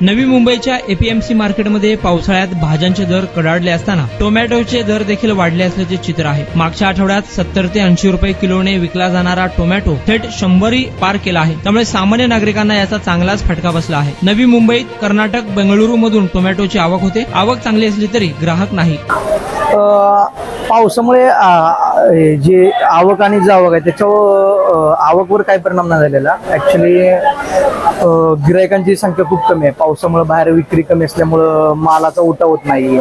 नवी मुंबईच्या एपीएमसी मार्केटमध्ये पावसाळ्यात भाज्यांचे दर कडाडले असताना टोमॅटोचे दर देखील वाढले असल्याचे चित्र आहे। मागच्या आठवड्यात 70 ते 80 रुपये किलोने विकला जाणारा टोमॅटो थेट 100 पार केला आहे। त्यामुळे सामान्य नागरिकांना याचा चांगलाच फटका बसला आहे। नवी मुंबईत कर्नाटक बेंगळुरू मधून टोमॅटोची आवक होते। आवक चांगली असली तरी ग्राहक नाही। पावसामुळे जे आवक आणि जावक आहे त्याच्यावर आवकवर काही परिणाम नाही झालेला। ऍक्च्युली गिरायकांची संख्या खूप कमी आहे। पावसामुळे बाहेर विक्री कमी असल्यामुळे मालाचा उठाव होत नाही।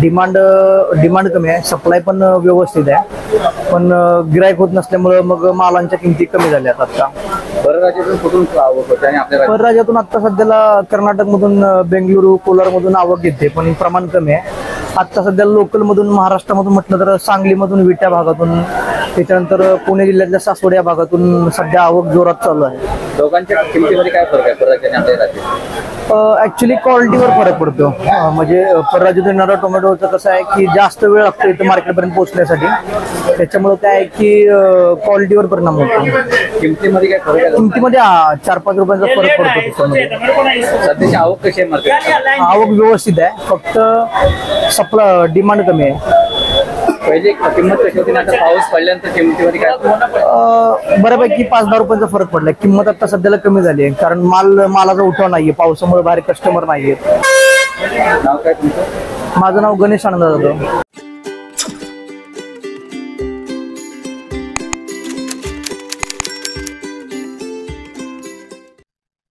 डिमांड कमी आहे, सप्लाय पण व्यवस्थित आहे, पण गिरायक होत नसल्यामुळे मग मालांच्या किमती कमी झाल्या आता। परराज्यातून कुठून आवक होते आणि आपल्या परराज्यातून आता सध्याला कर्नाटक मधून बेंगळुरू कोलार मधून आवक येते, पण प्रमाण कमी आहे। आता सध्या लोकल मधून महाराष्ट्रामधून म्हटलं तर सांगलीमधून विट्या भागातून, त्याच्यानंतर पुणे जिल्ह्यातल्या सासवड या भागातून सध्या आवक जोरात चालू आहे। दोघांच्या किमतीमध्ये काय फरक आहे परराज्यात आणि आपल्या राज्यात? ऍक्च्युली क्वालिटीवर फरक पडतो। म्हणजे परराज्यातून येणारा टोमॅटोचं कसं आहे की जास्त वेळ लागतो इथं मार्केटपर्यंत पोहोचण्यासाठी, त्याच्यामुळे काय आहे की क्वालिटीवर परिणाम होतो। किमतीमध्ये काय फरक आहे? किमतीमध्ये 4-5 रुपयांचा फरक पडतो त्याच्यामध्ये। सध्याची आवक कशी आहे मार्केट? आवक व्यवस्थित आहे, फक्त डिमांड कमी आहे। पहिले किंमत कशी होती, आता पाऊस पडल्यानंतर किमतीमध्ये काय? बऱ्यापैकी 5-10 रुपयांचा फरक पडलाय। किंमत आता सध्याला कमी झाली आहे, कारण मालाचा उठाव नाहीये, पावसामुळे बाहेर कस्टमर नाहीये। नाव काय तुमचं? माझं नाव गणेश आनंद जाधव।